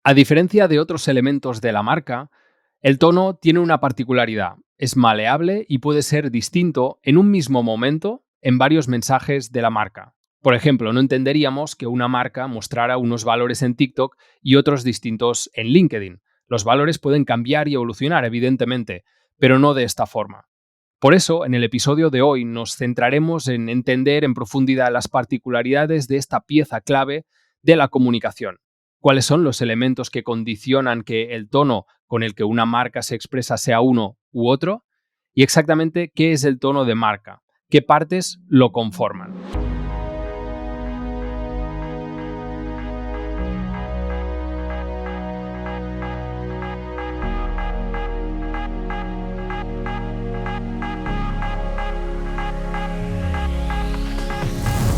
A diferencia de otros elementos de la marca, el tono tiene una particularidad. Es maleable y puede ser distinto en un mismo momento en varios mensajes de la marca. Por ejemplo, no entenderíamos que una marca mostrara unos valores en TikTok y otros distintos en LinkedIn. Los valores pueden cambiar y evolucionar, evidentemente, pero no de esta forma. Por eso, en el episodio de hoy nos centraremos en entender en profundidad las particularidades de esta pieza clave de la comunicación. ¿Cuáles son los elementos que condicionan que el tono con el que una marca se expresa sea uno u otro? Y exactamente qué es el tono de marca, qué partes lo conforman.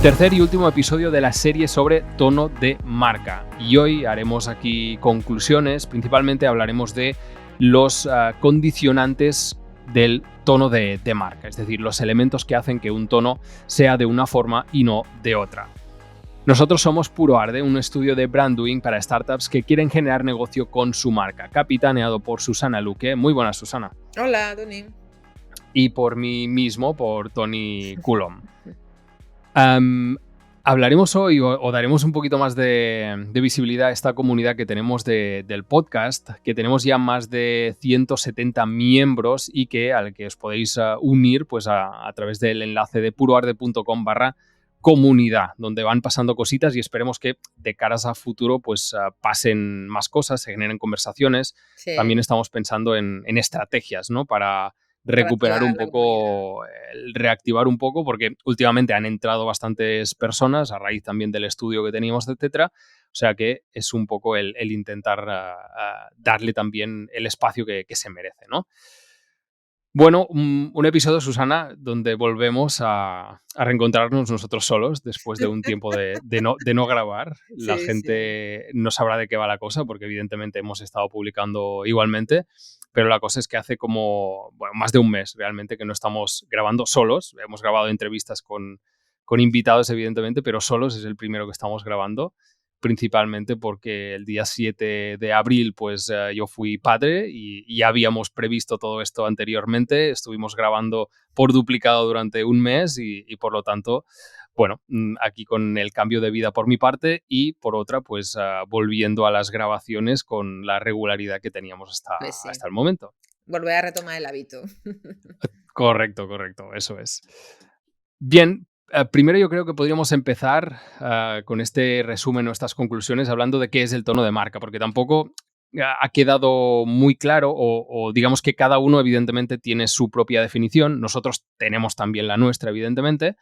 Tercer y último episodio de la serie sobre tono de marca. Y hoy haremos aquí conclusiones, principalmente hablaremos de los condicionantes del tono de marca, es decir, los elementos que hacen que un tono sea de una forma y no de otra. Nosotros somos Puro Arde, un estudio de brand doing para startups que quieren generar negocio con su marca, capitaneado por Susana Luque. Muy buenas, Susana. Hola, Tony. Y por mí mismo, por Tony Coulomb. Hablaremos hoy o daremos un poquito más de visibilidad a esta comunidad que tenemos del podcast, que tenemos ya más de 170 miembros y al que os podéis unir pues a través del enlace de puroarde.com/comunidad, donde van pasando cositas y esperemos que de caras a futuro pues pasen más cosas, se generen conversaciones. Sí, También estamos pensando en estrategias, ¿no? Para recuperar reactivar un la comunidad. poco, reactivar un poco, porque últimamente han entrado bastantes personas a raíz también del estudio que teníamos, etcétera. O sea que es un poco el intentar darle también el espacio que se merece, ¿no? Bueno, un episodio, Susana, donde volvemos a reencontrarnos nosotros solos después de un tiempo de no grabar. La Sí, sí. gente no sabrá de qué va la cosa, porque evidentemente hemos estado publicando igualmente, pero la cosa es que hace como más de un mes realmente que no estamos grabando solos. Hemos grabado entrevistas con invitados, evidentemente, pero solos es el primero que estamos grabando, principalmente porque el día 7 de abril pues yo fui padre y ya habíamos previsto todo esto anteriormente, estuvimos grabando por duplicado durante un mes y por lo tanto, bueno, aquí con el cambio de vida por mi parte y por otra pues volviendo a las grabaciones con la regularidad que teníamos Pues sí. hasta el momento. Volver a retomar el hábito. Correcto, eso es. Bien, primero yo creo que podríamos empezar con este resumen o estas conclusiones hablando de qué es el tono de marca, porque tampoco ha quedado muy claro o digamos que cada uno evidentemente tiene su propia definición. Nosotros tenemos también la nuestra, evidentemente.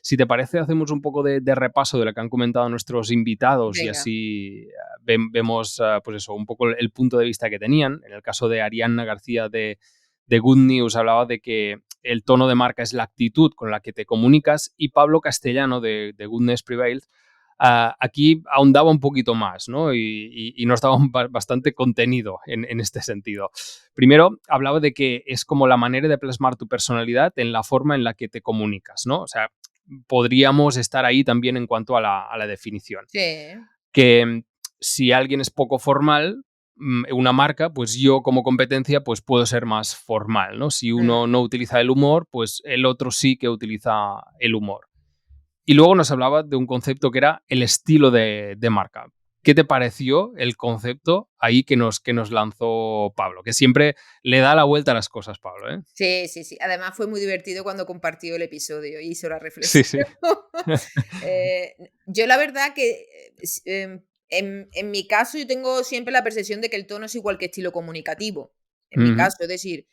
Si te parece, hacemos un poco de repaso de lo que han comentado nuestros invitados y Venga. así vemos pues eso, un poco el punto de vista que tenían. En el caso de Arianna García de Good News hablaba de que el tono de marca es la actitud con la que te comunicas y Pablo Castellano de Goodness Prevailed aquí ahondaba un poquito más, ¿no? Y nos daba bastante contenido en este sentido. Primero, hablaba de que es como la manera de plasmar tu personalidad en la forma en la que te comunicas, ¿no? O sea, podríamos estar ahí también en cuanto a la definición. Sí. Que si alguien es poco formal, una marca, pues yo como competencia pues puedo ser más formal, ¿no? Si uno Mm. no utiliza el humor, pues el otro sí que utiliza el humor. Y luego nos hablaba de un concepto que era el estilo de marca. ¿Qué te pareció el concepto ahí que nos lanzó Pablo? Que siempre le da la vuelta a las cosas, Pablo, ¿eh? Sí, sí, sí. Además fue muy divertido cuando compartió el episodio y hizo la Sí, reflexión. sí. Yo la verdad que en mi caso yo tengo siempre la percepción de que el tono es igual que estilo comunicativo. En mi Ujú, caso, es decir,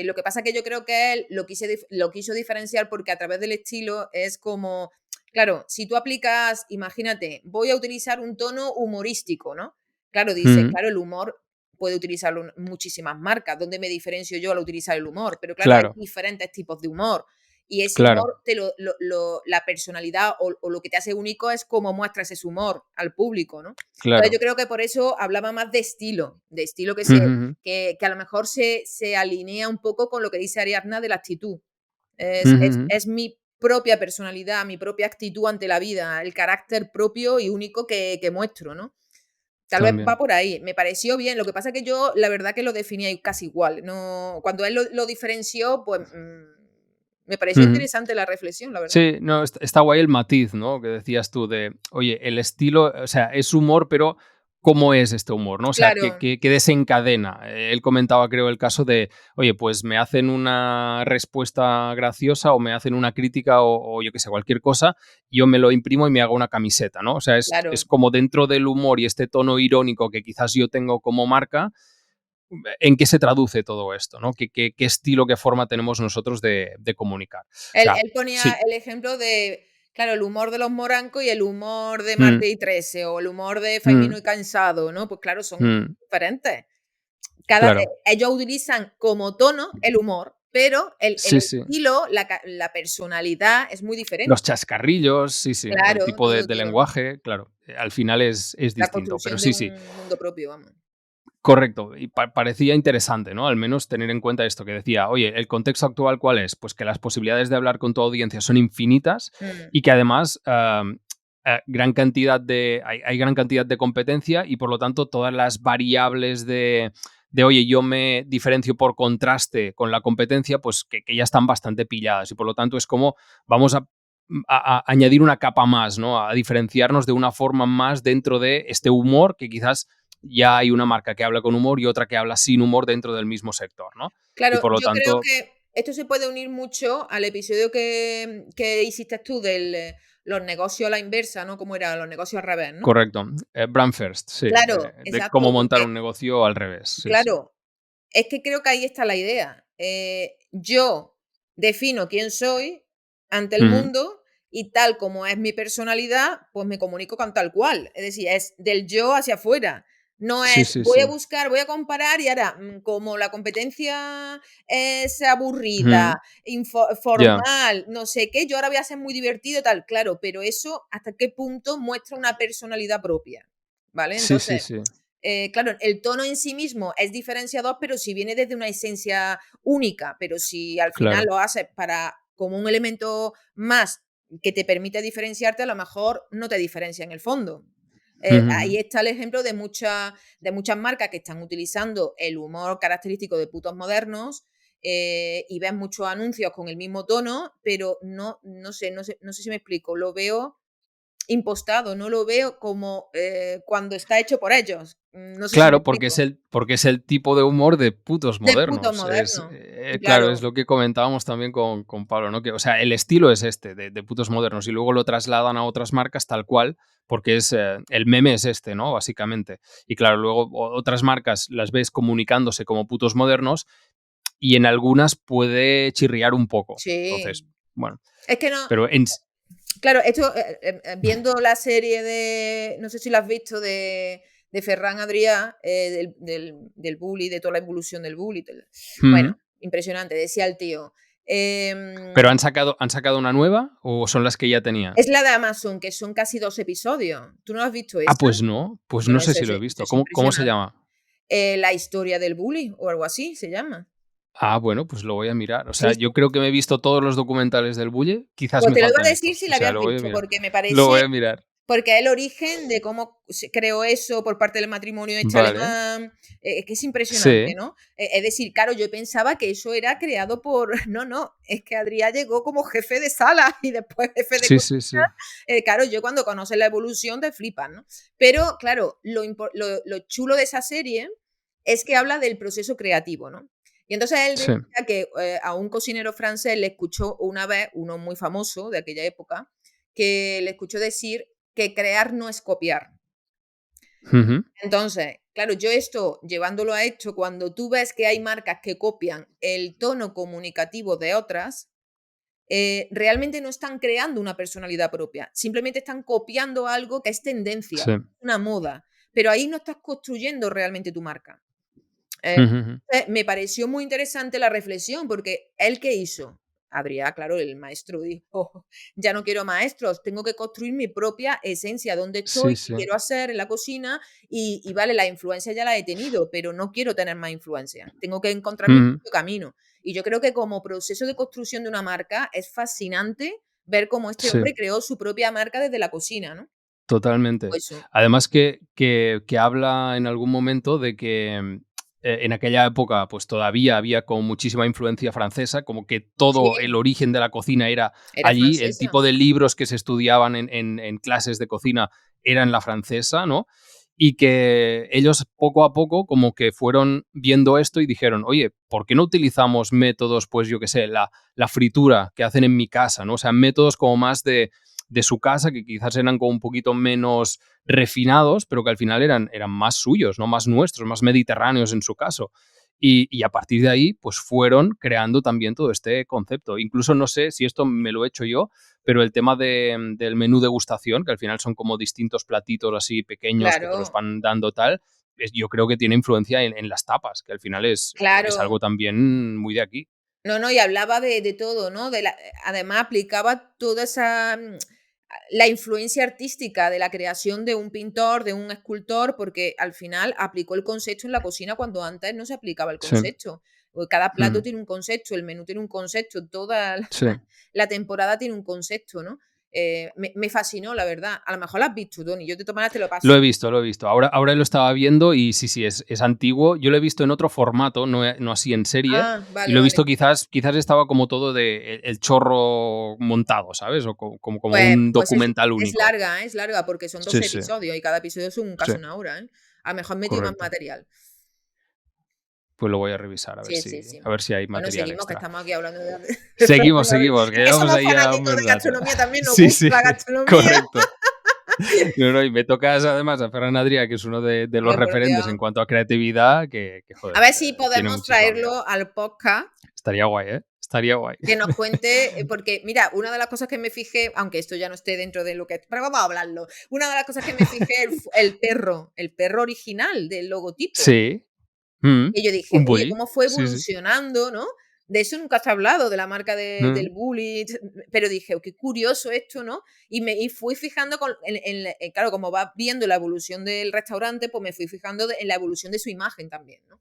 lo que pasa es que yo creo que él lo quiso diferenciar porque a través del estilo es como, claro, si tú aplicas, imagínate, voy a utilizar un tono humorístico, ¿no? Claro, dice, ujú. claro, el humor puede utilizarlo muchísimas marcas. ¿Dónde me diferencio yo al utilizar el humor? Pero claro, hay Claro, diferentes tipos de humor. Y ese claro, humor, la personalidad o lo que te hace único es cómo muestras ese humor al público, ¿no? Entonces yo claro. creo que por eso hablaba más de estilo que, Ujú, ujú, que a lo mejor se alinea un poco con lo que dice Ariadna de la actitud. Es, ujú, es, ujú. es mi propia personalidad, mi propia actitud ante la vida, el carácter propio y único que muestro, ¿no? Tal vez va también. por ahí. Me pareció bien. Lo que pasa es que yo, la verdad, que lo definía casi igual. No, cuando él lo diferenció, pues me pareció Ujú. interesante la reflexión, la verdad. Sí, no, está guay el matiz, ¿no? Que decías tú de, oye, el estilo, o sea, es humor, pero ¿cómo es este humor, no? O sea, ¿qué, Claro, qué desencadena? Él comentaba, creo, el caso de, oye, pues me hacen una respuesta graciosa o me hacen una crítica o yo qué sé, cualquier cosa, yo me lo imprimo y me hago una camiseta, ¿no? O sea, es claro. como dentro del humor y este tono irónico que quizás yo tengo como marca, ¿en qué se traduce todo esto, no? ¿Qué estilo, qué forma tenemos nosotros de comunicar? O Él, sea, él ponía sí. el ejemplo de, claro, el humor de los morancos y el humor de Mm. Martes y 13 o el humor de Mm, Faimino y Cansado, ¿no? Pues claro, son mm, diferentes. claro. Ellos utilizan como tono el humor, pero el Sí, sí. estilo, la personalidad es muy diferente. Los chascarrillos, sí, sí. El Claro, tipo todo, de todo. lenguaje, claro. Al final es La distinto. Pero construcción de sí, sí. un mundo propio, vamos. Correcto. Y parecía interesante, ¿no? Al menos tener en cuenta esto que decía, oye, ¿el contexto actual cuál es? Pues que las posibilidades de hablar con tu audiencia son infinitas Mm. y que además hay gran cantidad de competencia y por lo tanto todas las variables de, oye, yo me diferencio por contraste con la competencia, pues que ya están bastante pilladas y por lo tanto es como vamos a añadir una capa más, ¿no? A diferenciarnos de una forma más dentro de este humor que quizás ya hay una marca que habla con humor y otra que habla sin humor dentro del mismo sector, ¿no? Y Claro, por lo yo creo tanto, que esto se puede unir mucho al episodio que hiciste tú del los negocios a la inversa, ¿no? ¿Cómo era? Los negocios al revés, ¿no? correcto. Brand first, sí. Claro, De cómo exacto, montar porque, un negocio al revés. Sí, sí. claro, es que creo que ahí está la idea. Yo defino quién soy ante el Ujú. mundo y tal como es mi personalidad, pues me comunico con tal cual. Es decir, es del yo hacia afuera. No Sí, es sí, voy sí. a buscar, voy a comparar y ahora, como la competencia es aburrida, Ujú. Ya. formal, no sé qué, yo ahora voy a ser muy divertido, tal, claro, pero eso hasta qué punto muestra una personalidad propia, ¿vale? Sí, sí, Entonces, sí. claro, el tono en sí mismo es diferenciador, pero si viene desde una esencia única, pero si al final Claro. lo haces para como un elemento más que te permite diferenciarte, a lo mejor no te diferencia en el fondo. Ahí Ujú. está el ejemplo de muchas marcas que están utilizando el humor característico de putos modernos y ves muchos anuncios con el mismo tono, pero no sé si me explico, lo veo impostado, no lo veo como, cuando está hecho por ellos. No sé si me Claro, explico. porque es el tipo de humor de putos Del puto modernos. moderno. Claro, Claro, es lo que comentábamos también con Pablo, ¿no? Que, o sea, el estilo es este, de putos modernos, y luego lo trasladan a otras marcas tal cual, porque el meme es este, ¿no? Básicamente. Y claro, luego otras marcas las ves comunicándose como putos modernos y en algunas puede chirriar un poco. sí. Entonces, bueno, Es que no, pero claro, esto, viendo la serie de, no sé si la has visto, de Ferran Adrià, del bully, de toda la evolución del bully. Bueno, Ujú. impresionante, decía el tío. ¿Pero em, han sacado una nueva o son las que ya tenía? es la de Amazon, que son casi 2 episodios. ¿Tú no has visto Ah, esa? pues no Bueno, sé eso si es lo he eso visto. es ¿Cómo se impresionante. llama? La historia del bully, o algo así se llama. Ah, bueno, pues lo voy a mirar. O Sí, sea, sí. yo creo que me he visto todos los documentales del Bulle, quizás Pues me te lo iba a faltan decir estos. si O la sea, habías lo voy a visto, mirar. porque me Lo parece voy a mirar. porque es el origen de cómo se creó eso por parte del matrimonio este Vale. alemán, es que es impresionante, Sí. ¿no? Es decir, claro, yo pensaba que eso era creado por no, no, es que Adrià llegó como jefe de sala y después jefe de Sí, cocina. sí, sí. Claro, yo cuando conoces la evolución te flipas, ¿no? Pero claro, lo chulo de esa serie es que habla del proceso creativo, ¿no? Y entonces él Sí. decía que, a un cocinero francés le escuchó una vez, uno muy famoso de aquella época, que le escuchó decir que crear no es copiar. Ujú. Entonces, claro, yo esto, llevándolo a esto, cuando tú ves que hay marcas que copian el tono comunicativo de otras, realmente no están creando una personalidad propia, simplemente están copiando algo que es tendencia, Sí. una moda, pero ahí no estás construyendo realmente tu marca. Eh, Ujú, ujú. Me pareció muy interesante la reflexión, porque ¿él qué hizo? Adrià, claro, el maestro dijo, ya no quiero maestros, tengo que construir mi propia esencia, dónde estoy, Sí, qué sí. quiero hacer en la cocina y vale, la influencia ya la he tenido, pero no quiero tener más influencia, tengo que encontrar mi Ujú. propio camino. Y yo creo que como proceso de construcción de una marca es fascinante ver cómo este Sí. hombre creó su propia marca desde la cocina, ¿no? Totalmente. Eso. Además que habla en algún momento de que, en aquella época, pues todavía había como muchísima influencia francesa, como que Sí, todo el origen de la cocina era era allí, el francesa. tipo de libros que se estudiaban en clases de cocina eran la francesa, ¿no? Y que ellos poco a poco como que fueron viendo esto y dijeron: "Oye, ¿por qué no utilizamos métodos, pues yo qué sé, la fritura que hacen en mi casa?", ¿no? O sea, métodos como más de su casa, que quizás eran como un poquito menos refinados, pero que al final eran más suyos, ¿no? Más nuestros, más mediterráneos en su caso. Y a partir de ahí, pues fueron creando también todo este concepto. Incluso no sé si esto me lo he hecho yo, pero el tema del menú degustación, que al final son como distintos platitos así pequeños que te los Claro, van dando tal, yo creo que tiene influencia en las tapas, que al final es claro. algo también muy de aquí. No, no, y hablaba de todo, ¿no? Además aplicaba toda esa, la influencia artística de la creación de un pintor, de un escultor, porque al final aplicó el concepto en la cocina cuando antes no se aplicaba el Sí. concepto. Porque cada plato Ujú. tiene un concepto, el menú tiene un concepto, toda la, Sí. la temporada tiene un concepto, ¿no? Me fascinó, la verdad. A lo mejor lo has visto, Tony. Yo de todas maneras te lo Lo he paso. visto, lo he visto. Ahora lo estaba viendo y sí, sí, es antiguo. Yo lo he visto en otro formato, no así en serie, Ah, y vale, lo he vale. visto quizás estaba como todo de el chorro montado, ¿sabes? O como Pues un pues documental único. es larga, porque son Sí, 12 sí, episodios y cada episodio son sí, casi una hora, ¿eh? A lo mejor han metido más correcto. material. Pues lo voy a revisar Sí, sí, sí. a ver si hay Bueno, material seguimos, que extra. estamos aquí hablando de Seguimos, bueno, seguimos, que es que llevamos somos ahí ya un fanáticos buen de rato. gastronomía, también nos Sí, gusta sí, la gastronomía. correcto. No, no, y me tocas además a Ferran Adrià, que es uno de los Hombre, por referentes en Dios. cuanto a creatividad, que A joder, ver si tiene podemos muchísima vida. traerlo al podcast, Estaría guay, ¿eh? Estaría guay. que nos cuente, porque mira, una de las cosas que me fijé, aunque esto ya no esté dentro de lo que pero vamos a hablarlo. Una de las cosas que me fijé, el perro original del logotipo. Sí. Mm. Y yo dije: Un "Oye, bully. cómo fue Sí, sí. evolucionando", ¿no? De eso nunca se ha hablado, de la marca del Mm. Bulli, pero dije: "Oh, qué curioso esto", ¿no? Y fui fijando claro, como vas viendo la evolución del restaurante, pues me fui fijando en la evolución de su imagen también, ¿no?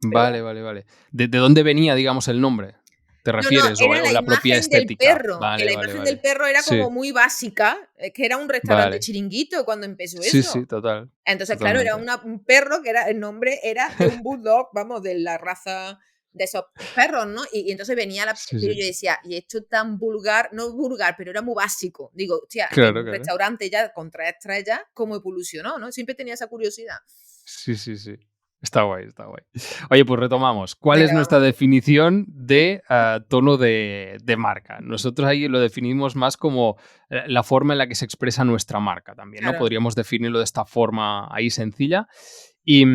Pero Vale, bueno. vale, vale. ¿De dónde venía, digamos, el nombre? ¿Te No, no, refieres? era O la la propia imagen del estética? perro, que Vale, la vale, imagen del vale. perro era Sí, como muy básica, que era un restaurante vale. chiringuito cuando empezó Sí, sí, eso. total. Entonces, claro, era Totalmente. un perro que era el nombre era de un bulldog, vamos, de la raza de esos perros, ¿no? Y entonces venía la Sí, pero sí. yo decía: "Y esto tan vulgar", no vulgar, pero era muy básico. Digo: "Hostia, en Claro, un claro. restaurante ya con 3 estrellas, ¿cómo evolucionó?", ¿no? Siempre tenía esa curiosidad. Sí, sí, sí. Está guay, está guay. Oye, pues retomamos. ¿Cuál es Venga, nuestra vamos. definición de tono de marca? Nosotros ahí lo definimos más como la forma en la que se expresa nuestra marca también, ¿no? Claro. Podríamos definirlo de esta forma ahí sencilla. Y,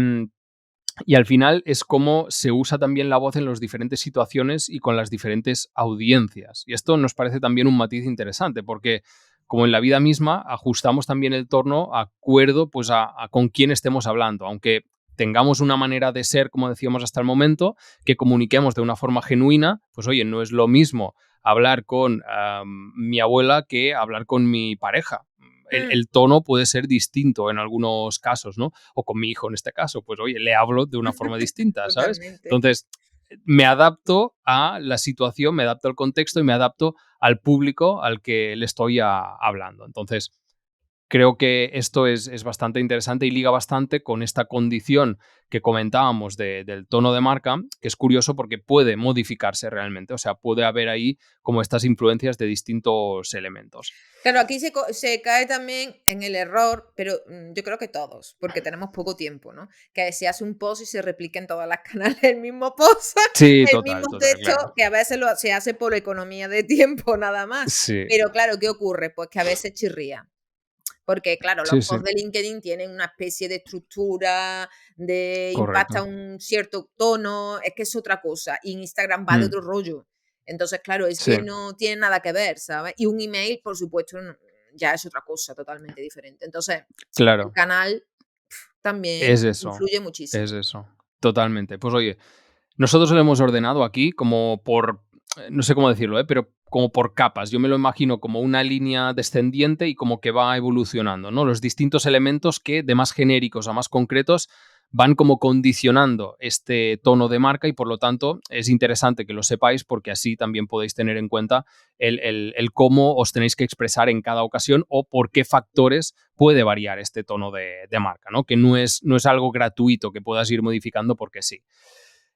y al final es cómo se usa también la voz en las diferentes situaciones y con las diferentes audiencias. Y esto nos parece también un matiz interesante porque como en la vida misma, ajustamos también el tono acuerdo pues a con quién estemos hablando, aunque tengamos una manera de ser, como decíamos hasta el momento, que comuniquemos de una forma genuina, pues oye, no es lo mismo hablar con mi abuela que hablar con mi pareja. Mm, El tono puede ser distinto en algunos casos, ¿no? O con mi hijo en este caso, pues oye, le hablo de una forma distinta, ¿sabes? totalmente. Entonces, me adapto a la situación, me adapto al contexto y me adapto al público al que le estoy hablando. Entonces, creo que esto es bastante interesante y liga bastante con esta condición que comentábamos del tono de marca, que es curioso porque puede modificarse realmente, o sea, puede haber ahí como estas influencias de distintos elementos. Claro, aquí se cae también en el error, pero, yo creo que todos, porque tenemos poco tiempo, ¿no? Que se hace un post y se replica en todas las canales el mismo post, Sí, el mismo total, total, texto, claro. que a veces se hace por economía de tiempo nada más. Sí, Pero claro, ¿qué ocurre? Pues que a veces chirría. Porque, claro, los sí, sí, posts de LinkedIn tienen una especie de estructura, de impacta correcto. un cierto tono, es que es otra cosa. Y en Instagram va de Mm, otro rollo. Entonces, claro, es sí, que no tiene nada que ver, ¿sabes? Y un email, por supuesto, ya es otra cosa totalmente diferente. Entonces, el claro, canal también es eso, influye es muchísimo. eso, totalmente. Pues oye, nosotros lo hemos ordenado aquí como por, no sé cómo decirlo, pero como por capas. Yo me lo imagino como una línea descendiente y como que va evolucionando, ¿no? Los distintos elementos que de más genéricos a más concretos van como condicionando este tono de marca y por lo tanto es interesante que lo sepáis porque así también podéis tener en cuenta el cómo os tenéis que expresar en cada ocasión o por qué factores puede variar este tono de marca, ¿no? Que no es algo gratuito que puedas ir modificando porque sí.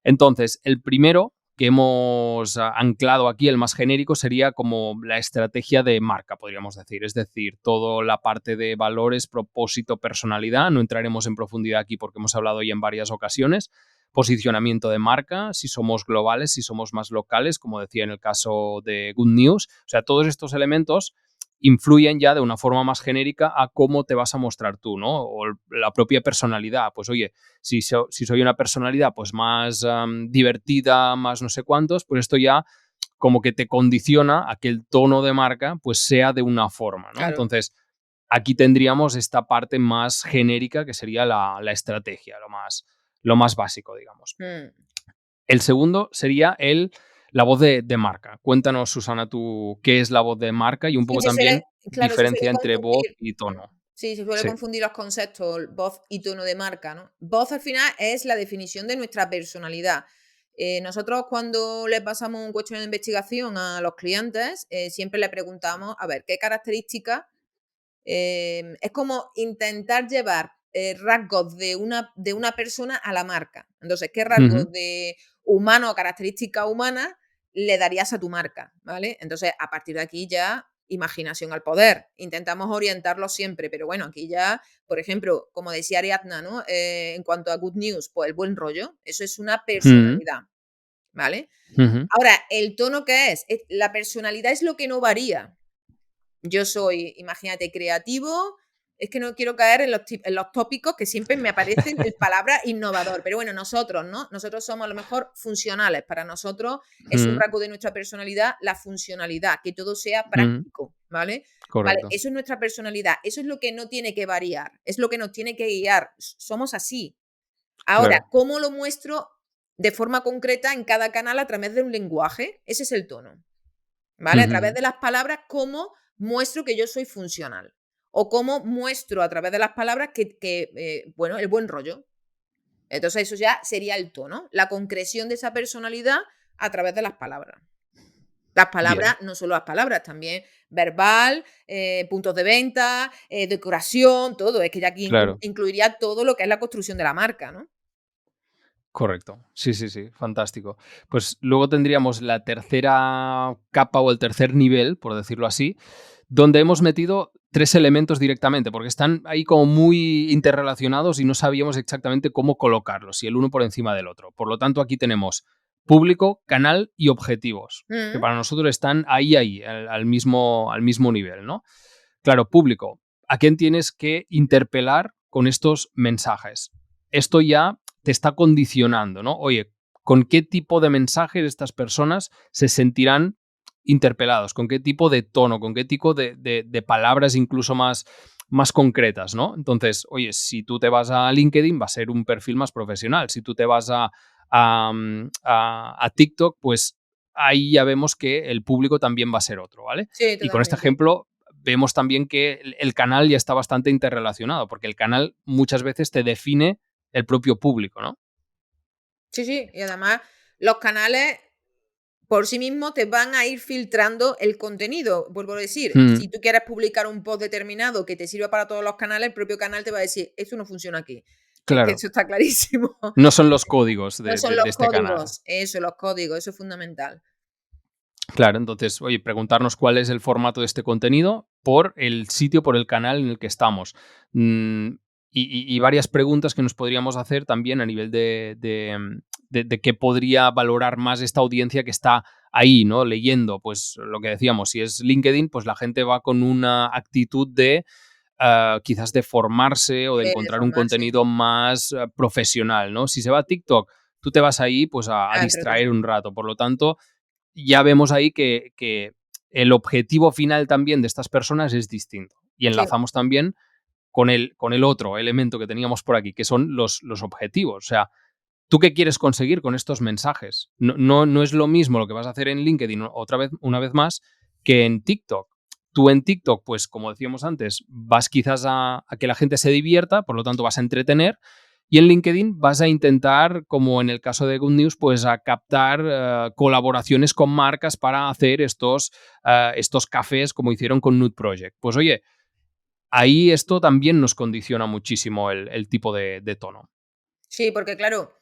Entonces, el primero que hemos anclado aquí, el más genérico, sería como la estrategia de marca, podríamos decir. Es decir, toda la parte de valores, propósito, personalidad. No entraremos en profundidad aquí porque hemos hablado ya en varias ocasiones. Posicionamiento de marca, si somos globales, si somos más locales, como decía en el caso de Good News. O sea, todos estos elementos influyen ya de una forma más genérica a cómo te vas a mostrar tú, ¿no? O la propia personalidad. Pues oye, si soy una personalidad pues más divertida, más no sé cuántos, pues esto ya como que te condiciona a que el tono de marca pues sea de una forma, ¿no? Claro. Entonces, aquí tendríamos esta parte más genérica que sería la estrategia, lo más básico, digamos. Mm. El segundo sería la voz de marca. Cuéntanos, Susana, tú qué es la voz de marca y un Sí, poco también se suele diferencia entre voz confundir. y tono. Sí, se suele Sí. confundir los conceptos, voz y tono de marca, ¿no? Voz al final es la definición de nuestra personalidad. Nosotros cuando le pasamos un cuestionario de investigación a los clientes, siempre le preguntamos, a ver, ¿qué características? Es como intentar llevar rasgos de una persona a la marca. Entonces, ¿qué Ujú, rasgos de humano o características humanas le darías a tu marca? ¿Vale? Entonces, a partir de aquí ya imaginación al poder. Intentamos orientarlo siempre, pero bueno, aquí ya, por ejemplo, como decía Ariadna, ¿no? En cuanto a good news, pues el buen rollo, eso es una ujú, personalidad, ¿vale? ujú. Ahora, ¿el tono qué es? La personalidad es lo que no varía. Yo soy, imagínate, creativo. Es que no quiero caer en los tópicos que siempre me aparecen el palabra innovador. Pero bueno, nosotros, ¿no? Nosotros somos a lo mejor funcionales. Para nosotros es un Ujú, rasgo de nuestra personalidad la funcionalidad, que todo sea ujú. práctico, ¿vale? Vale, Correcto, eso es nuestra personalidad. Eso es lo que no tiene que variar. Es lo que nos tiene que guiar. Somos así. Ahora, claro. ¿cómo lo muestro de forma concreta en cada canal a través de un lenguaje? Ese es el tono. ¿Vale? A través Ujú, de las palabras, cómo muestro que yo soy funcional. O cómo muestro a través de las palabras bueno, el buen rollo. Entonces, eso ya sería el tono, la concreción de esa personalidad a través de las palabras. Las bien, palabras, no solo las palabras, también verbal, puntos de venta, decoración, todo. Es que ya aquí claro, incluiría todo lo que es la construcción de la marca, ¿no? correcto. Sí, sí, sí, fantástico. Pues luego tendríamos la tercera capa o el tercer nivel, por decirlo así, donde hemos metido tres elementos directamente, porque están ahí como muy interrelacionados y no sabíamos exactamente cómo colocarlos, y el uno por encima del otro. Por lo tanto, aquí tenemos público, canal y objetivos, que Mm, para nosotros están ahí, al mismo nivel, ¿no? Claro, público, ¿a quién tienes que interpelar con estos mensajes? Esto ya te está condicionando, ¿no? Oye, ¿con qué tipo de mensajes estas personas se sentirán interpelados? ¿Con qué tipo de tono? ¿Con qué tipo de palabras incluso más concretas, ¿no? Entonces, oye, si tú te vas a LinkedIn va a ser un perfil más profesional. Si tú te vas a TikTok, pues ahí ya vemos que el público también va a ser otro, ¿vale? sí, Y con este totalmente. ejemplo vemos también que el canal ya está bastante interrelacionado, porque el canal muchas veces te define el propio público, ¿no? Sí, sí. Y además, los canales por sí mismo te van a ir filtrando el contenido. Vuelvo a decir, Mm, si tú quieres publicar un post determinado que te sirva para todos los canales, el propio canal te va a decir, esto no funciona aquí. Es que claro, eso está clarísimo. no son los códigos No son de los este canal. códigos, eso es fundamental. Claro, entonces, oye, preguntarnos cuál es el formato de este contenido por el sitio, por el canal en el que estamos. Mm, y varias preguntas que nos podríamos hacer también a nivel de qué podría valorar más esta audiencia que está ahí, ¿no? Leyendo, pues lo que decíamos, si es LinkedIn, pues la gente va con una actitud de quizás de formarse o de De encontrar un formarse. contenido más profesional, ¿no? Si se va a TikTok, tú te vas ahí pues a A distraer entretener. un rato. Por lo tanto, ya vemos ahí que el objetivo final también de estas personas es distinto. Y Sí, enlazamos también con el otro elemento que teníamos por aquí, que son los objetivos. O sea, ¿tú qué quieres conseguir con estos mensajes? No es lo mismo lo que vas a hacer en LinkedIn otra vez, una vez más, que en TikTok. Tú en TikTok, pues como decíamos antes, vas quizás a que la gente se divierta, por lo tanto vas a entretener, Y en LinkedIn vas a intentar, como en el caso de Good News, pues a captar colaboraciones con marcas para hacer estos cafés como hicieron con Nude Project. Pues oye, ahí esto también nos condiciona muchísimo el tipo de tono. Sí, porque claro,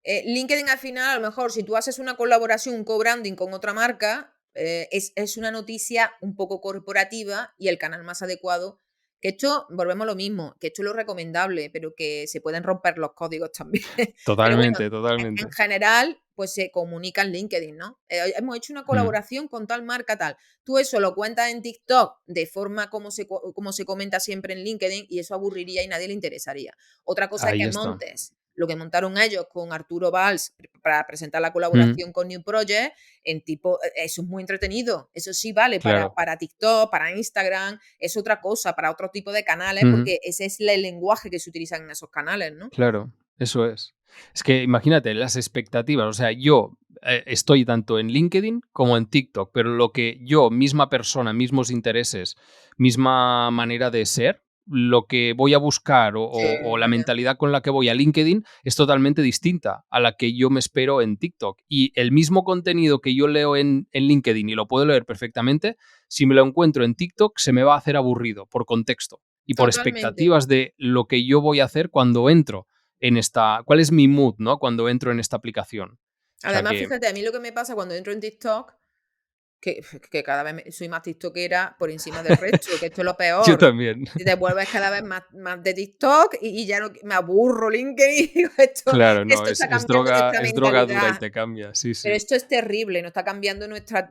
LinkedIn al final, a lo mejor, si tú haces una colaboración, un co-branding con otra marca, es una noticia un poco corporativa y el canal más adecuado. Que esto, volvemos a lo mismo, que esto es lo recomendable, pero que se pueden romper los códigos también. Pero bueno, Totalmente, en totalmente. general, pues se comunica en LinkedIn, ¿no? Hemos hecho una Mm. colaboración con tal marca, tal. Tú eso lo cuentas en TikTok de forma como se comenta siempre en LinkedIn y eso aburriría y nadie le interesaría. Otra cosa es Ahí que está. montes lo que montaron ellos con Arturo Valls para presentar la Mm, colaboración con New Project, en tipo, eso es muy entretenido. Eso sí vale claro. para TikTok, para Instagram, es otra cosa, para otro tipo de canales, Ujú. porque ese es el lenguaje que se utiliza en esos canales, ¿no? Claro, eso es. Es que imagínate las expectativas, o sea, yo estoy tanto en LinkedIn como en TikTok, pero lo que yo, misma persona, mismos intereses, misma manera de ser, lo que voy a buscar Sí, o la vaya. mentalidad con la que voy a LinkedIn es totalmente distinta a la que yo me espero en TikTok. Y el mismo contenido que yo leo en LinkedIn y lo puedo leer perfectamente, si me lo encuentro en TikTok se me va a hacer aburrido por contexto y por Totalmente. expectativas de lo que yo voy a hacer cuando entro en esta, cuál es mi mood, ¿no? Cuando entro en esta aplicación. O sea Además, que fíjate, a mí lo que me pasa cuando entro en TikTok, que cada vez soy más tiktokera por encima del resto, que esto es lo yo peor. también. Si te vuelves cada vez más de TikTok y ya no me aburro LinkedIn, digo, Claro, no, esto está cambiando nuestra es droga dura y mentalidad. te cambia, sí, Pero sí. esto es terrible, nos está cambiando nuestra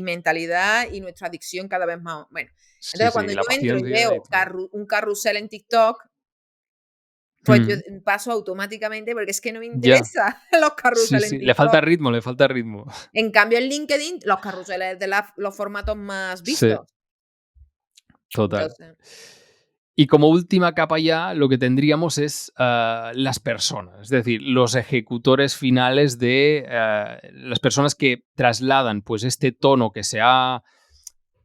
mentalidad y nuestra adicción cada vez más. Bueno, Sí, entonces sí, cuando la yo entro y paciencia y veo todo. un carrusel en TikTok, pues yo Mm, paso automáticamente porque es que no me ya, interesa los sí, carruseles en sí, le falta TikTok. ritmo, le falta ritmo. En cambio, en LinkedIn, los carruseles de los formatos más Sí, vistos. total. Entonces, Y como última capa ya, lo que tendríamos es las personas, es decir, los ejecutores finales de las personas que trasladan pues este tono que se ha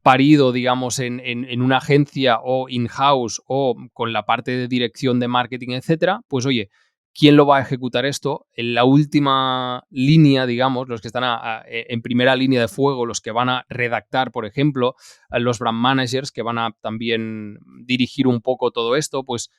parido, digamos, en una agencia o in-house o con la parte de dirección de marketing, etcétera, pues oye, ¿quién lo va a ejecutar esto? En la última línea, digamos, los que están en primera línea de fuego, los que van a redactar, por ejemplo, a los brand managers que van a también dirigir un poco todo esto, pues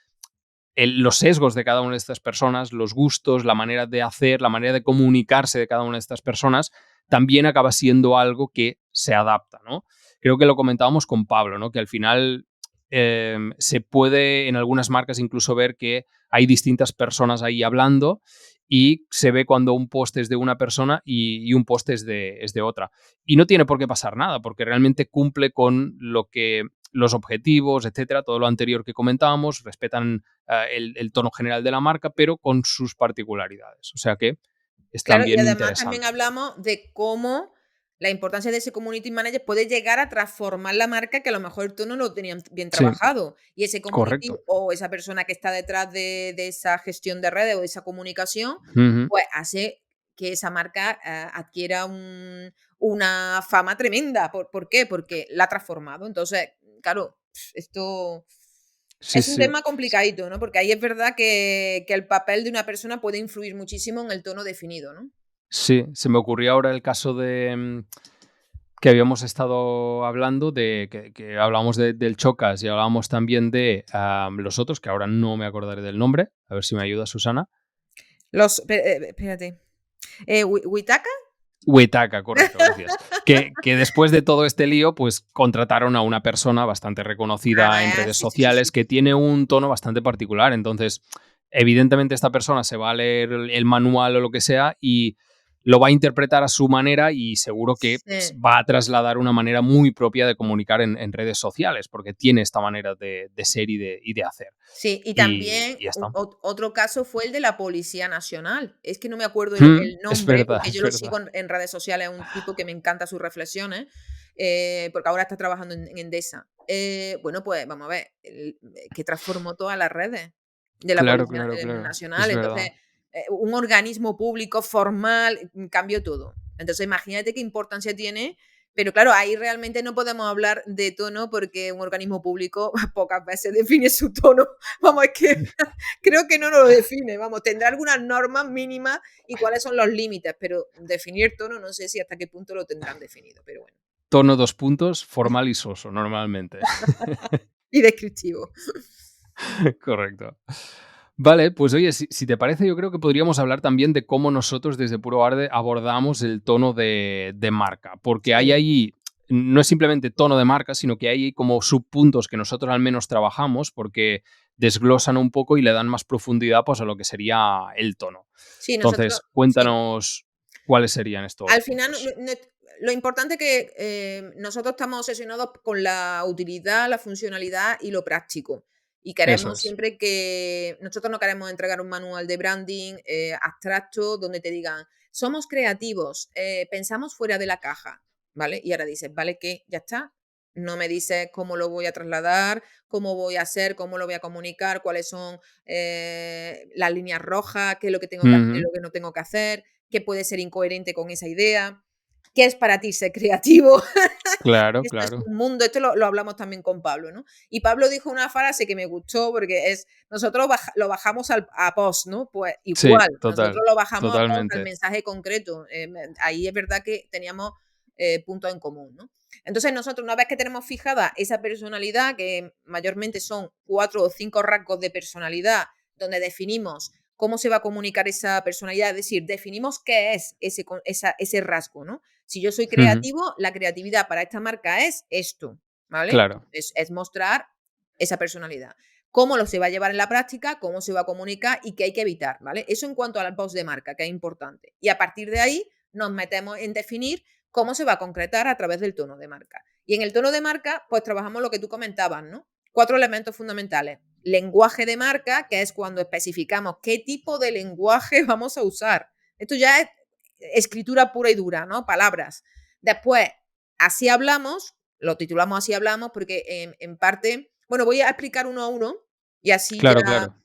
los sesgos de cada una de estas personas, los gustos, la manera de hacer, la manera de comunicarse de cada una de estas personas, también acaba siendo algo que se adapta, ¿no? Creo que lo comentábamos con Pablo, ¿no? Que al final se puede en algunas marcas incluso ver que hay distintas personas ahí hablando y se ve cuando un post es de una persona y un post es de otra. Y no tiene por qué pasar nada, porque realmente cumple con lo que los objetivos, etcétera, todo lo anterior que comentábamos, respetan el tono general de la marca, pero con sus particularidades. O sea que es claro, y también además también interesante. hablamos de cómo la importancia de ese community manager puede llegar a transformar la marca que a lo mejor tú no lo tenías bien Sí, trabajado. Y ese community correcto. o esa persona que está detrás de esa gestión de redes o de esa comunicación, Ujú. pues hace que esa marca adquiera una fama tremenda. ¿Por qué? Porque la ha transformado. Entonces, claro, esto Sí, es un sí. tema complicadito, ¿no? Porque ahí es verdad que el papel de una persona puede influir muchísimo en el tono definido, ¿no? Sí, se me ocurrió ahora el caso de que habíamos estado hablando de que hablábamos del Chocas y hablábamos también de los otros, que ahora no me acordaré del nombre. A ver si me ayuda Susana. Espérate, ¿Witaka? Huetaca, correcto, gracias. Que después de todo este lío, pues contrataron a una persona bastante reconocida en redes Sí, sí, sí, sí, sociales que sí, sí. tiene un tono bastante particular. Entonces, evidentemente esta persona se va a leer el manual o lo que sea y lo va a interpretar a su manera y seguro que Sí. va a trasladar una manera muy propia de comunicar en redes sociales, porque tiene esta manera de ser y de hacer. Sí, y Y también ya está. otro caso fue el de la Policía Nacional. Es que no me acuerdo el Es nombre, verdad, porque es yo lo verdad. sigo en redes sociales, es un tipo que me encanta sus reflexiones, porque ahora está trabajando en Endesa. Bueno, pues vamos a ver, que transformó todas las redes de la Claro, Policía claro, claro. Nacional. Es Entonces, verdad. un organismo público formal cambió todo. Entonces, imagínate qué importancia tiene Pero claro, ahí realmente no podemos hablar de tono porque un organismo público pocas veces define su tono. Vamos, es que creo que no lo define, vamos, tendrá algunas normas mínimas y cuáles son los límites, pero definir tono no sé si hasta qué punto lo tendrán definido, pero bueno. Tono 2 puntos, formal y soso, normalmente. Y descriptivo. Correcto. Vale, pues oye, si te parece, yo creo que podríamos hablar también de cómo nosotros desde Puro Arte abordamos el tono de marca, porque hay Sí. ahí, no es simplemente tono de marca, sino que hay como subpuntos que nosotros al menos trabajamos porque desglosan un poco y le dan más profundidad pues, a lo que sería el tono. Sí, nosotros Entonces, sí. cuéntanos cuáles serían estos Al final, puntos. lo importante que nosotros estamos obsesionados con la utilidad, la funcionalidad y lo práctico. Y Eso queremos es. siempre que nosotros no queremos entregar un manual de branding abstracto donde te digan, somos creativos, pensamos fuera de la caja, ¿vale? Y ahora dices, ¿vale qué? Ya está. No me dices cómo lo voy a trasladar, cómo voy a hacer, cómo lo voy a comunicar, cuáles son las líneas rojas, qué es lo que tengo que hacer y Ujú. lo que no tengo que hacer, qué puede ser incoherente con esa idea, qué es para ti ser creativo. Claro, Esto es claro. un mundo, esto lo hablamos también con Pablo, ¿no? Y Pablo dijo una frase que me gustó porque es, nosotros lo bajamos a post, ¿no? Pues Sí, igual, nosotros total, lo bajamos a post al totalmente. mensaje concreto. Ahí es verdad que teníamos puntos en común, ¿no? Entonces nosotros, una vez que tenemos fijada esa personalidad, que mayormente son 4 o 5 rasgos de personalidad, donde definimos cómo se va a comunicar esa personalidad, es decir, definimos qué es ese rasgo, ¿no? Si yo soy Ujú. creativo, la creatividad para esta marca es esto, ¿vale? Claro. Es mostrar esa personalidad. Cómo lo se va a llevar en la práctica, cómo se va a comunicar y qué hay que evitar, ¿vale? Eso en cuanto al post de marca, que es importante. Y a partir de ahí nos metemos en definir cómo se va a concretar a través del tono de marca. Y en el tono de marca, pues trabajamos lo que tú comentabas, ¿no? 4 elementos fundamentales. Lenguaje de marca, que es cuando especificamos qué tipo de lenguaje vamos a usar. Esto ya es escritura pura y dura, ¿no? Palabras. Después, así hablamos, lo titulamos Así hablamos, porque en parte, bueno, voy a explicar uno a uno y así Claro, ya. claro.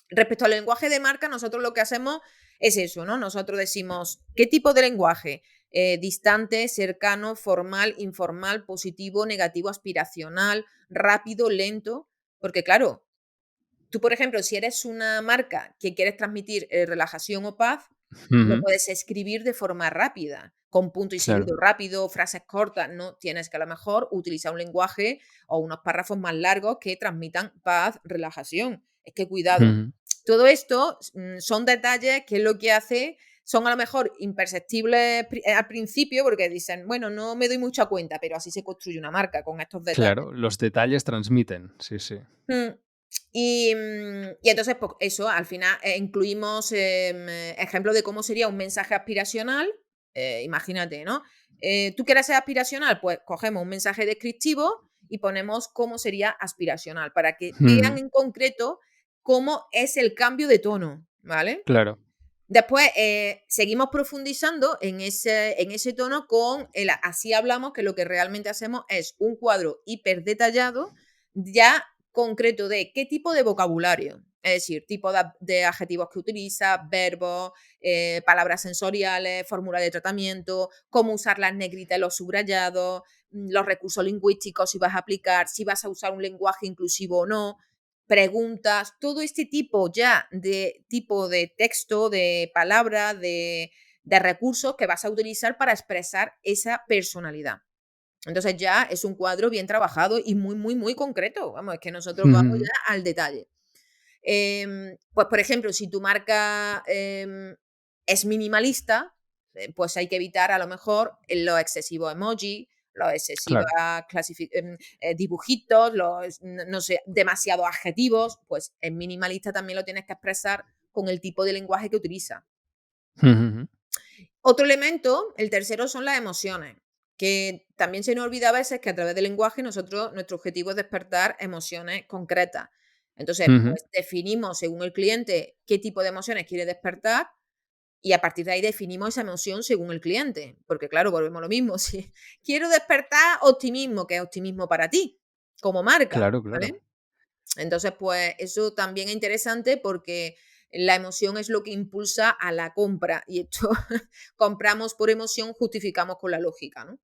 Respecto al lenguaje de marca, nosotros lo que hacemos es eso, ¿no? Nosotros decimos, ¿qué tipo de lenguaje? Distante, cercano, formal, informal, positivo, negativo, aspiracional, rápido, lento. Porque claro, tú, por ejemplo, si eres una marca que quieres transmitir relajación o paz, lo Ujú. puedes escribir de forma rápida, con punto y Claro. seguido rápido, frases cortas, no tienes que a lo mejor utilizar un lenguaje o unos párrafos más largos que transmitan paz, relajación. Es que cuidado. Ujú. Todo esto son detalles que es lo que hace, son a lo mejor imperceptibles al principio porque dicen, bueno, no me doy mucha cuenta, pero así se construye una marca con estos detalles. Claro, los detalles transmiten. Sí, sí. Mm. Y entonces, pues eso, al final incluimos ejemplos de cómo sería un mensaje aspiracional. Imagínate, ¿no? ¿Tú quieres ser aspiracional? Pues cogemos un mensaje descriptivo y ponemos cómo sería aspiracional, para que vean Ujú. en concreto cómo es el cambio de tono, ¿vale? Claro. Después seguimos profundizando en ese tono con el así hablamos, que lo que realmente hacemos es un cuadro hiper detallado, ya concreto de qué tipo de vocabulario, es decir, tipo de adjetivos que utiliza, verbos, palabras sensoriales, fórmula de tratamiento, cómo usar las negritas y los subrayados, los recursos lingüísticos, si vas a aplicar, si vas a usar un lenguaje inclusivo o no, preguntas, todo este tipo de texto, de palabras, de recursos que vas a utilizar para expresar esa personalidad. Entonces ya es un cuadro bien trabajado y muy, muy, muy concreto. Vamos, es que nosotros vamos Ujú. ya al detalle. Pues, por ejemplo, si tu marca es minimalista, pues hay que evitar a lo mejor los excesivos emojis, los excesivos Claro. dibujitos, no sé, demasiados adjetivos, pues en minimalista también lo tienes que expresar con el tipo de lenguaje que utiliza. Ujú. Otro elemento, el tercero, son las emociones, que también se nos olvida a veces que a través del lenguaje nuestro objetivo es despertar emociones concretas. Entonces, Ujú. pues definimos según el cliente qué tipo de emociones quiere despertar y a partir de ahí definimos esa emoción según el cliente. Porque claro, volvemos a lo mismo. Si quiero despertar optimismo, ¿qué es optimismo para ti como marca? Claro, claro. ¿Vale? Entonces, pues eso también es interesante porque la emoción es lo que impulsa a la compra y esto compramos por emoción, justificamos con la lógica, ¿no?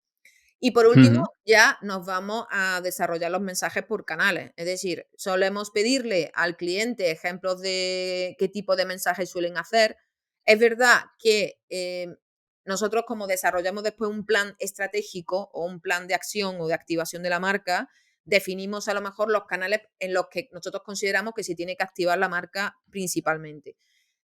Y por último, Ujú. ya nos vamos a desarrollar los mensajes por canales. Es decir, solemos pedirle al cliente ejemplos de qué tipo de mensajes suelen hacer. Es verdad que nosotros como desarrollamos después un plan estratégico o un plan de acción o de activación de la marca, definimos a lo mejor los canales en los que nosotros consideramos que se tiene que activar la marca principalmente.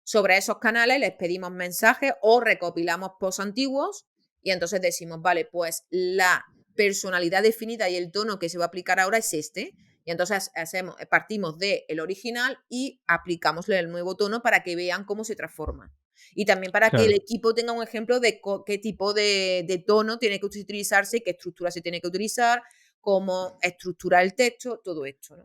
Sobre esos canales les pedimos mensajes o recopilamos posts antiguos y entonces decimos, vale, pues la personalidad definida y el tono que se va a aplicar ahora es este. Y entonces partimos del original y aplicámosle el nuevo tono para que vean cómo se transforma. Y también para que el Claro. equipo tenga un ejemplo de qué tipo de tono tiene que utilizarse, qué estructura se tiene que utilizar, cómo estructurar el texto, todo esto, ¿no?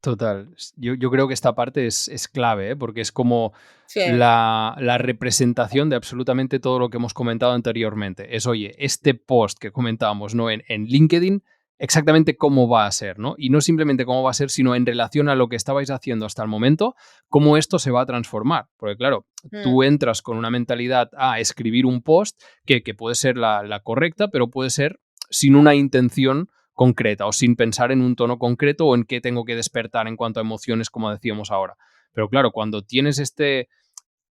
Total. Yo creo que esta parte es clave, ¿eh? Porque es como Sí. la representación de absolutamente todo lo que hemos comentado anteriormente. Es, oye, este post que comentábamos, ¿no? En LinkedIn, exactamente cómo va a ser, ¿no? Y no simplemente cómo va a ser, sino en relación a lo que estabais haciendo hasta el momento, cómo esto se va a transformar. Porque claro, Mm, tú entras con una mentalidad a escribir un post que puede ser la correcta, pero puede ser sin una intención concreta o sin pensar en un tono concreto o en qué tengo que despertar en cuanto a emociones, como decíamos ahora. Pero claro, cuando tienes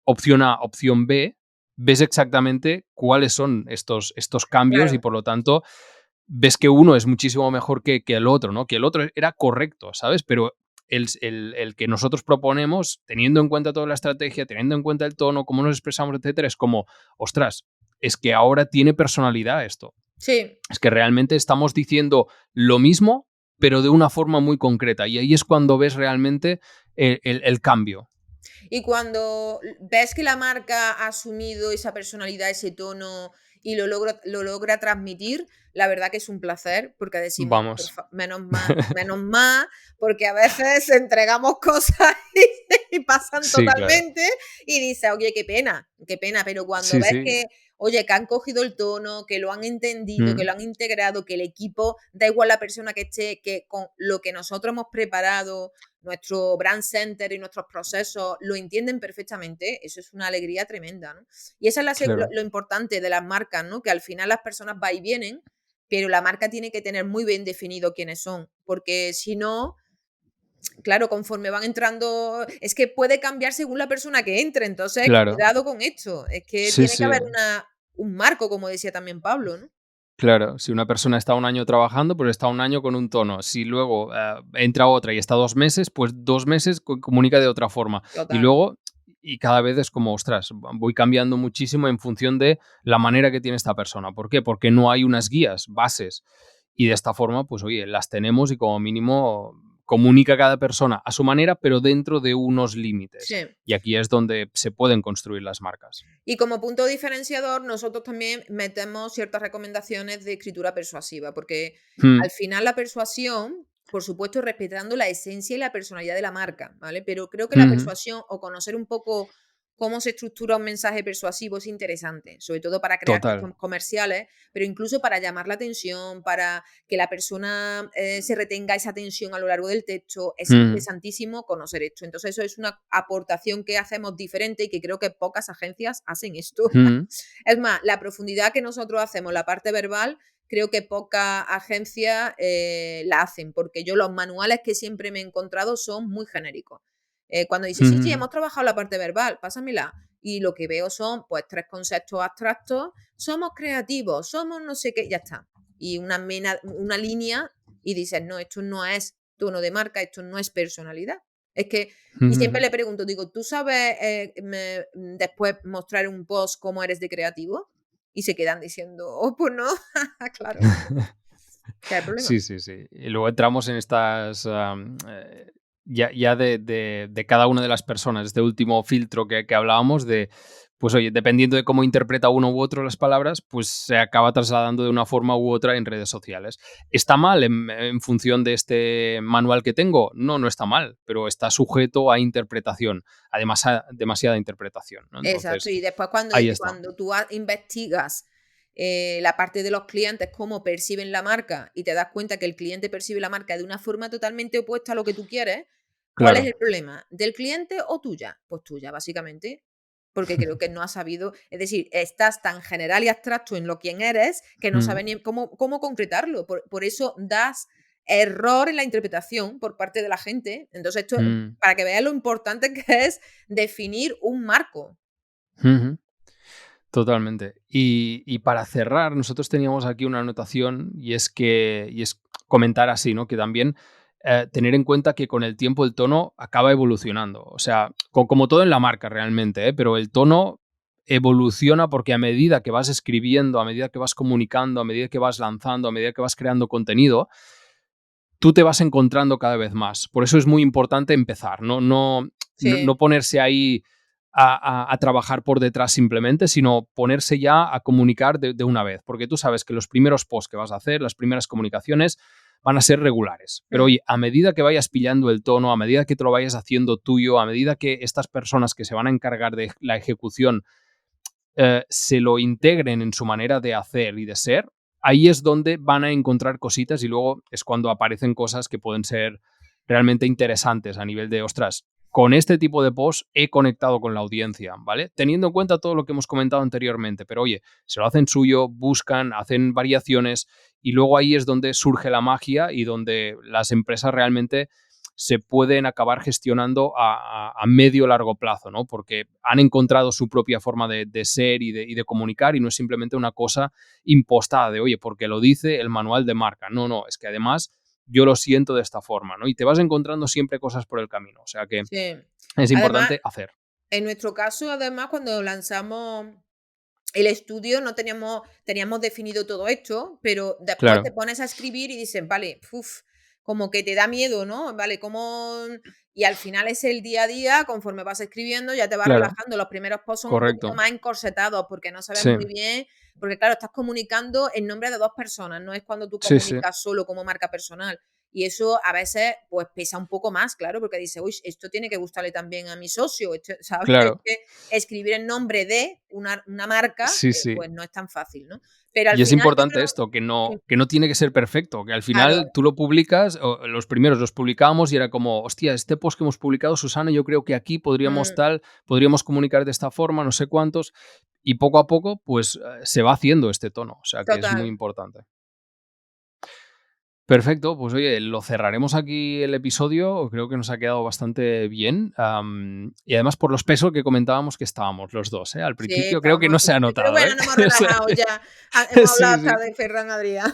opción A, opción B, ves exactamente cuáles son estos cambios y claro. por lo tanto ves que uno es muchísimo mejor que el otro, ¿no? Que el otro era correcto, ¿sabes? Pero el que nosotros proponemos, teniendo en cuenta toda la estrategia, teniendo en cuenta el tono, cómo nos expresamos, etcétera, es como, ostras, es que ahora tiene personalidad esto. Sí. Es que realmente estamos diciendo lo mismo, pero de una forma muy concreta. Y ahí es cuando ves realmente el cambio. Y cuando ves que la marca ha asumido esa personalidad, ese tono y lo logra transmitir, la verdad que es un placer porque decimos, Vamos. menos mal, porque a veces entregamos cosas y pasan Sí, claro. totalmente y dices, oye, qué pena, pero cuando Sí, ves sí. que, oye, que han cogido el tono, que lo han entendido, que Mm, lo han integrado, que el equipo, da igual la persona que esté, que con lo que nosotros hemos preparado, nuestro brand center y nuestros procesos lo entienden perfectamente, eso es una alegría tremenda, ¿no? Y eso es claro. lo importante de las marcas, ¿no? Que al final las personas van y vienen, pero la marca tiene que tener muy bien definido quiénes son, porque si no, claro, conforme van entrando, es que puede cambiar según la persona que entre, entonces Claro. cuidado con esto, es que Sí, tiene que sí. haber un marco, como decía también Pablo, ¿no? Claro, si una persona está un año trabajando, pues está un año con un tono. Si luego entra otra y está 2 meses, pues 2 meses comunica de otra forma. Y Total. luego, y cada vez es como, ostras, voy cambiando muchísimo en función de la manera que tiene esta persona. ¿Por qué? Porque no hay unas guías, bases. Y de esta forma, pues oye, las tenemos y como mínimo comunica cada persona a su manera, pero dentro de unos límites. Sí. Y aquí es donde se pueden construir las marcas. Y como punto diferenciador, nosotros también metemos ciertas recomendaciones de escritura persuasiva, porque Mm, al final la persuasión, por supuesto, respetando la esencia y la personalidad de la marca, ¿vale? Pero creo que la ujú, persuasión o conocer un poco cómo se estructura un mensaje persuasivo es interesante, sobre todo para crear total. textos comerciales, pero incluso para llamar la atención, para que la persona se retenga esa atención a lo largo del texto. Es Ujú, interesantísimo conocer esto. Entonces, eso es una aportación que hacemos diferente y que creo que pocas agencias hacen esto. ujú, Es más, la profundidad que nosotros hacemos, la parte verbal, creo que pocas agencias la hacen, porque yo los manuales que siempre me he encontrado son muy genéricos. Cuando dice, sí, sí, ujú. hemos trabajado la parte verbal, pásamela. Y lo que veo son, pues, tres conceptos abstractos. Somos creativos, somos no sé qué, ya está. Y una línea y dices, no, esto no es tono de marca, esto no es personalidad. Es que, y siempre Ujú. le pregunto, digo, ¿tú sabes después mostrar un post cómo eres de creativo? Y se quedan diciendo, oh, pues no, claro, que hay problema. Sí, sí, sí. Y luego entramos en estas, ya de cada una de las personas, este último filtro que hablábamos de, pues oye, dependiendo de cómo interpreta uno u otro las palabras, pues se acaba trasladando de una forma u otra en redes sociales. ¿Está mal en función de este manual que tengo? No, no está mal, pero está sujeto a interpretación, además a demasiada interpretación, ¿no? Exacto, Entonces, y después ahí está. cuando tú investigas la parte de los clientes, cómo perciben la marca y te das cuenta que el cliente percibe la marca de una forma totalmente opuesta a lo que tú quieres, ¿cuál es Claro. el problema? ¿Del cliente o tuya? Pues tuya, básicamente. porque creo que no has sabido, es decir, estás tan general y abstracto en lo quién eres que no Mm, sabes ni cómo concretarlo. Por eso das error en la interpretación por parte de la gente. Entonces, esto, mm, para que veas lo importante que es definir un marco. ujú. Totalmente. Y para cerrar, nosotros teníamos aquí una anotación y es comentar así, ¿no? Que también tener en cuenta que con el tiempo el tono acaba evolucionando. O sea, como todo en la marca realmente, ¿eh? Pero el tono evoluciona porque a medida que vas escribiendo, a medida que vas comunicando, a medida que vas lanzando, a medida que vas creando contenido, tú te vas encontrando cada vez más. Por eso es muy importante empezar, no Sí. ponerse ahí a trabajar por detrás simplemente, sino ponerse ya a comunicar de una vez, porque tú sabes que los primeros posts que vas a hacer, las primeras comunicaciones, van a ser regulares. Pero Mm, oye, a medida que vayas pillando el tono, a medida que te lo vayas haciendo tuyo, a medida que estas personas que se van a encargar de la ejecución se lo integren en su manera de hacer y de ser, ahí es donde van a encontrar cositas y luego es cuando aparecen cosas que pueden ser realmente interesantes a nivel de, ostras, con este tipo de post he conectado con la audiencia, ¿vale? Teniendo en cuenta todo lo que hemos comentado anteriormente, pero oye, se lo hacen suyo, buscan, hacen variaciones y luego ahí es donde surge la magia y donde las empresas realmente se pueden acabar gestionando a medio largo plazo, ¿no? Porque han encontrado su propia forma de ser y de comunicar y no es simplemente una cosa impostada de, oye, porque lo dice el manual de marca. No, no, es que además yo lo siento de esta forma, ¿no? Y te vas encontrando siempre cosas por el camino. O sea que sí. es Además, importante hacer. en nuestro caso, además, cuando lanzamos el estudio no teníamos definido todo esto, pero después te Claro, pones a escribir y dices, vale, como que te da miedo, ¿no? Vale, ¿cómo? Y al final es el día a día, conforme vas escribiendo, ya te vas claro, relajando. Los primeros posts son un poquito correcto. más encorsetados porque no sabes Sí, muy bien, porque claro, estás comunicando en nombre de dos personas, no es cuando tú sí, sí. comunicas solo como marca personal. Y eso a veces pues pesa un poco más, claro, porque dice, uy, esto tiene que gustarle también a mi socio, ¿sabes? Es Claro, que escribir en nombre de una marca, sí, sí. pues no es tan fácil, ¿no? Pero al Y es final yo importante creo esto, que sí, no tiene que ser perfecto, que al claro, final tú lo publicas, o los primeros los publicábamos y era como, hostia, este post que hemos publicado, Susana, yo creo que aquí podríamos mm, tal, podríamos comunicar de esta forma, no sé cuántos, y poco a poco, pues se va haciendo este tono, o sea que es muy total. importante. Perfecto, pues oye, lo cerraremos aquí el episodio, creo que nos ha quedado bastante bien, y además por los pesos que comentábamos que estábamos los dos, ¿eh? Al Sí, principio creo que estábamos no a se ha tope, pero notado, bueno, ¿eh? nos hemos O sea relajado ya. Hemos hablado sí, hasta sí. de Ferran Adrià.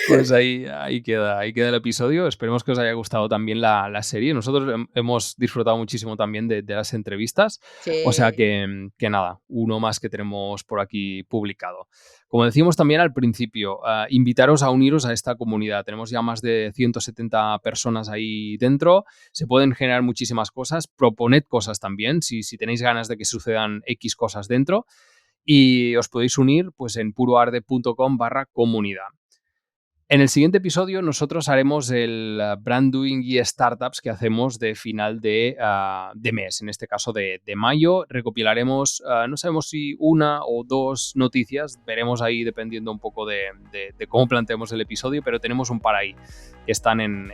Pues ahí queda el episodio. Esperemos que os haya gustado también la serie. Nosotros hemos disfrutado muchísimo también de las entrevistas. O sea Sí, que nada, uno más que tenemos por aquí publicado. Como decíamos también al principio, invitaros a uniros a esta comunidad. Tenemos ya más de 170 personas ahí dentro. Se pueden generar muchísimas cosas. Proponed cosas también, si tenéis ganas de que sucedan X cosas dentro. Y os podéis unir pues, en puroarde.com/comunidad. En el siguiente episodio nosotros haremos el brand doing y startups que hacemos de final de mes, en este caso de mayo. Recopilaremos, no sabemos si una o dos noticias, veremos ahí dependiendo un poco de cómo planteemos el episodio, pero tenemos un par ahí que están en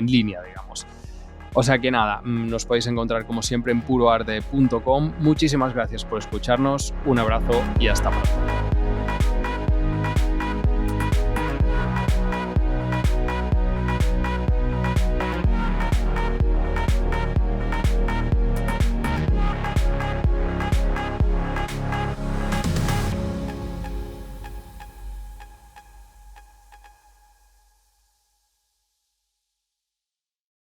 línea, digamos. O sea que nada, nos podéis encontrar como siempre en puroarde.com. Muchísimas gracias por escucharnos, un abrazo y hasta pronto.